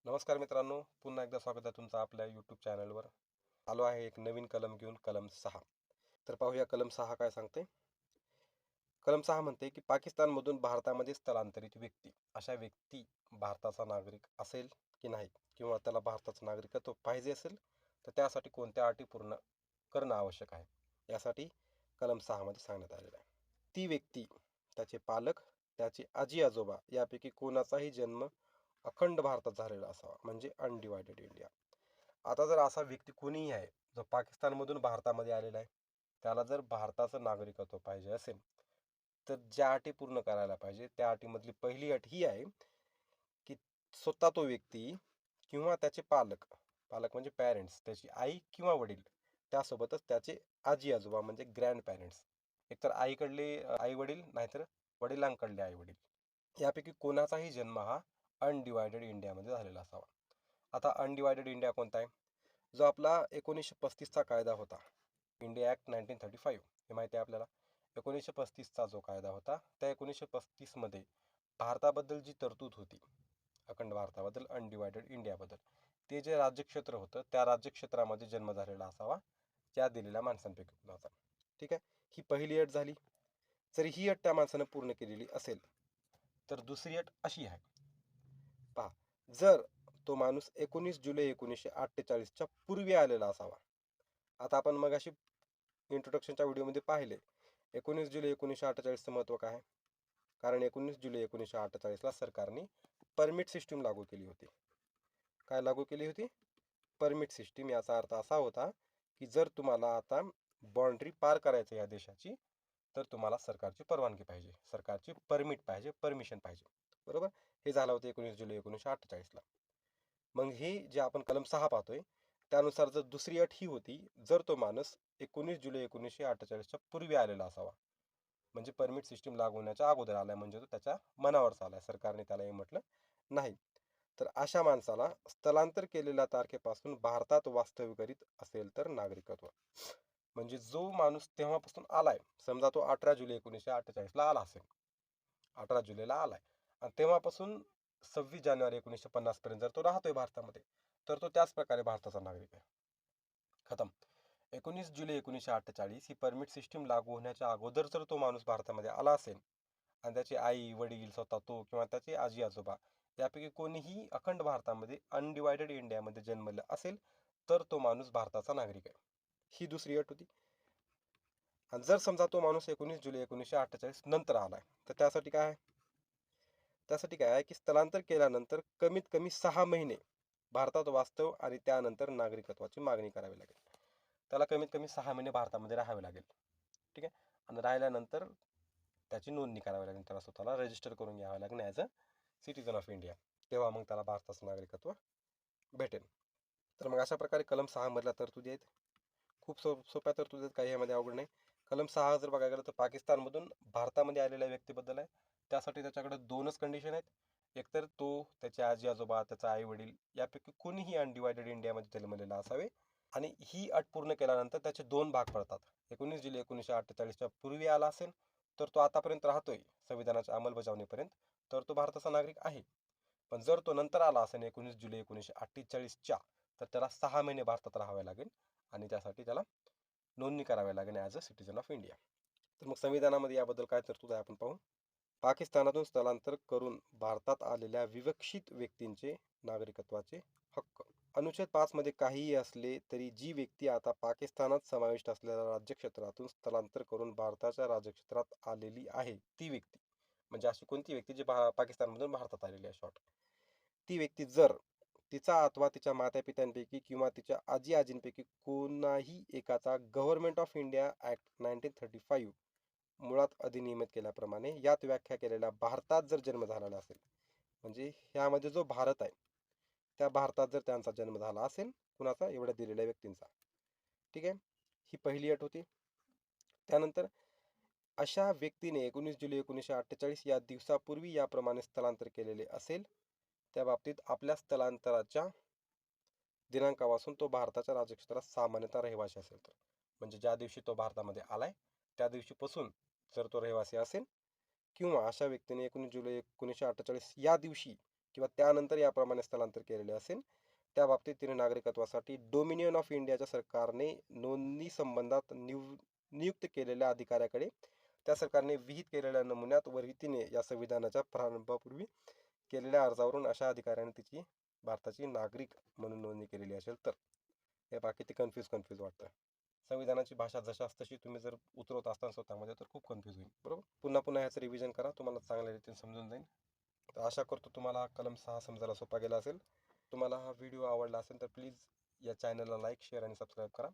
नमस्कार मित्रांनो, पुन्हा एकदा स्वागत आहे तुमचं आपल्या यूट्यूब चॅनलवर. आलो आहे एक नवीन कलम घेऊन, कलम 6. तर पाहूया कलम 6 काय सांगते. कलम 6 म्हणते की पाकिस्तानमधून भारतामध्ये स्थलांतरित व्यक्ती, अशा व्यक्ती भारताचा नागरिक असेल की नाही, किंवा त्याला भारताचं नागरिकत्व पाहिजे असेल तर त्यासाठी कोणत्या अटी पूर्ण करणं आवश्यक आहे, यासाठी कलम 6 मध्ये सांगण्यात आलेलं आहे. ती व्यक्ती, त्याचे पालक, त्याचे आजी आजोबा यापैकी कोणाचाही जन्म अखंड भारतात झालेला असावा, म्हणजे अनडिवायडेड इंडिया. आता जर असा व्यक्ती कोणीही आहे जो पाकिस्तानमधून भारतामध्ये आलेला आहे, त्याला जर भारताचं नागरिकत्व पाहिजे असेल तर ज्या अटी पूर्ण करायला पाहिजे त्या अटीमधली पहिली अट ही आहे की स्वतः तो व्यक्ती किंवा त्याचे पालक, पालक म्हणजे पॅरेंट्स, त्याची आई किंवा वडील, त्यासोबतच त्याचे आजी आजोबा म्हणजे ग्रँड पॅरेंट्स, एकतर आईकडले आई वडील नाहीतर वडिलांकडले आई वडील, यापैकी कोणाचाही जन्म हा अनडिवायडेड इंडियामध्ये झालेला असावा. आता अनडिवायडेड इंडिया कोणता आहे? जो आपला 1935चा कायदा होता, इंडिया ॲक्ट 1935, हे माहिती आहे आपल्याला. 1935चा जो कायदा होता त्या 1935मध्ये भारताबद्दल जी तरतूद होती, अखंड भारताबद्दल, अनडिवायडेड इंडियाबद्दल, ते जे राज्यक्षेत्र होतं त्या राज्यक्षेत्रामध्ये जन्म झालेला असावा त्या दिलेल्या माणसांपैकी कुणाचा. ठीक आहे, ही पहिली अट झाली. जर ही अट त्या माणसानं पूर्ण केलेली असेल तर दुसरी अट अशी आहे, पहा, जर तो माणूस 19 जुलै 1948च्या पूर्वी आलेला असावा. आता आपण मग अशी इंट्रोडक्शनच्या व्हिडिओमध्ये पाहिले 19 जुलै 1948चं महत्त्व काय आहे. कारण 19 जुलै 1948ला सरकारने परमिट सिस्टीम लागू केली होती. काय लागू केली होती? Permit system. याचा अर्थ असा होता की जर तुम्हाला आता बाउंड्री पार करायचं या देशाची तर तुम्हाला सरकारची परवानगी पाहिजे, सरकारची परमिट पाहिजे, परमिशन पाहिजे. बरोबर, हे झालं होतं 19 जुलै 1948ला. मग हे जे आपण कलम 6 पाहतोय त्यानुसार जर दुसरी अट ही होती, जर तो माणूस 19 जुलै 1948च्या पूर्वी आलेला असावा, म्हणजे परमिट सिस्टीम लागू होण्याच्या अगोदर आलाय, म्हणजे तो त्याच्या मनावर चालाय, सरकारने त्याला हे म्हटलं नाही, तर अशा माणसाला स्थलांतर केलेल्या तारखेपासून भारतात वास्तव्य करीत असेल तर नागरिकत्व. म्हणजे जो माणूस तेव्हापासून आलाय, समजा तो 18 जुलै 1948ला आला असेल, 18 जुलैला आलाय आणि तेव्हापासून 26 जानेवारी 1950 पर्यंत जर तो राहतोय भारतामध्ये तर तो त्याच प्रकारे भारताचा नागरिक आहे. खतम. 19 जुलै 1948 ही परमिट सिस्टीम लागू होण्याच्या अगोदर जर तो माणूस भारतामध्ये आला असेल आणि त्याचे आई वडील, स्वतः तो किंवा त्याचे आजी आजोबा यापैकी कोणीही अखंड भारतामध्ये अनडिवायडेड इंडियामध्ये जन्मला असेल तर तो माणूस भारताचा नागरिक आहे. ही दुसरी अट होती. आणि जर समजा तो माणूस 19 जुलै 1948 नंतर आलाय तर त्यासाठी काय आहे? त्यासाठी काय आहे की स्थलांतर केल्यानंतर कमीत कमी 6 महिने भारतात वास्तव आणि त्यानंतर नागरिकत्वाची मागणी करावी लागेल. त्याला कमीत कमी 6 महिने भारतामध्ये राहावे लागेल. ठीक आहे, आणि राहिल्यानंतर त्याची नोंदणी करावी लागेल, त्याला स्वतःला रजिस्टर करून घ्यावं लागेल as a citizen of India, तेव्हा मग त्याला भारताचं नागरिकत्व भेटेल. तर मग अशा प्रकारे कलम 6 मधल्या तरतुदी आहेत. खूप सोप्या तरतुदी आहेत, काही यामध्ये अवघड नाही. कलम 6 जर बघायला गेलं तर पाकिस्तानमधून भारतामध्ये आलेल्या व्यक्तीबद्दल आहे. त्यासाठी त्याच्याकडे दोनच कंडिशन आहेत. एकतर तो, त्याचे आजी आजोबा, त्याचा आई वडील यापैकी कोणीही अनडिवायडेड इंडियामध्ये जन्मलेला असावे. आणि ही अट पूर्ण केल्यानंतर त्याचे दोन भाग पडतात. 19 जुलै 1948च्या पूर्वी आला असेल तर तो आतापर्यंत राहतोय संविधानाच्या अंमलबजावणीपर्यंत, तर तो भारताचा नागरिक आहे. पण जर तो नंतर आला असेल 19 जुलै 1948च्या, तर त्याला 6 महिने भारतात राहावे लागेल आणि त्यासाठी त्याला नोंदणी करावी लागेल as a citizen of India. तर मग संविधानामध्ये याबद्दल काय तरतूद आहे आपण पाहू. पाकिस्तानातून स्थलांतर करून भारतात आलेल्या विवक्षित व्यक्तींचे नागरिकत्वाचे हक्क. अनुच्छेद 5 मध्ये काहीही असले तरी जी व्यक्ती आता पाकिस्तानात समाविष्ट असलेल्या राज्यक्षेत्रातून स्थलांतर करून भारताच्या राज्यक्षेत्रात आलेली आहे ती व्यक्ती, म्हणजे अशी कोणती व्यक्ती जी पाकिस्तानमधून भारतात आलेली आहे शॉर्ट, ती व्यक्ती जर तिचा अथवा तिच्या मातापित्यांपैकी किंवा तिच्या आजी आजींपैकी कोणाही एकाचा गव्हर्नमेंट ऑफ इंडिया ॲक्ट 1935 मुळात अधिनियमित केल्याप्रमाणे यात व्याख्या केलेल्या भारतात जर जन्म झालेला असेल, म्हणजे ह्यामध्ये जो भारत आहे त्या भारतात जर त्यांचा जन्म झाला असेल, कुणाचा, एवढ्या दिलेल्या व्यक्तींचा. ठीक आहे, ही पहिली अट होती. त्यानंतर अशा व्यक्तीने 19 जुलै 1948 या दिवसापूर्वी याप्रमाणे स्थलांतर केलेले असेल, त्या बाबतीत आपल्या स्थलांतराच्या दिनांकापासून तो भारताच्या राज्यक्षेत्रात सामान्यतः रहिवासी असेल तर, म्हणजे ज्या दिवशी तो भारतामध्ये आलाय त्या दिवशीपासून जर तो रहिवासी असेल, किंवा अशा व्यक्तीने 19 जुलै 1948 या दिवशी किंवा त्यानंतर याप्रमाणे स्थलांतर केलेले असेल, त्या बाबतीत तिने नागरिकत्वासाठी डोमिनियन ऑफ इंडियाच्या सरकारने नोंदणी संबंधात नियुक्त केलेल्या अधिकाऱ्याकडे त्या सरकारने विहित केलेल्या नमुन्यात व रीतीने या संविधानाच्या प्रारंभापूर्वी केलेल्या अर्जावरून अशा अधिकाऱ्याने तिची भारताची नागरिक म्हणून नोंदणी केलेली असेल तर. हे बाकी ते कन्फ्यूज वाटतं. संविधानाची भाषा जशाच तशी तुम्ही जर उतरवत असताना स्वतःमध्ये तर खूप कन्फ्यूज होईल. बरोबर, पुन्हा ह्याचं रिव्हिजन करा, तुम्हाला चांगल्या रीतीने समजून जाईल. तर आशा करतो तुम्हाला कलम 6 समजायला सोपा गेला असेल. तुम्हाला हा व्हिडिओ आवडला असेल तर प्लीज या चॅनलला लाईक, शेअर आणि सबस्क्राईब करा.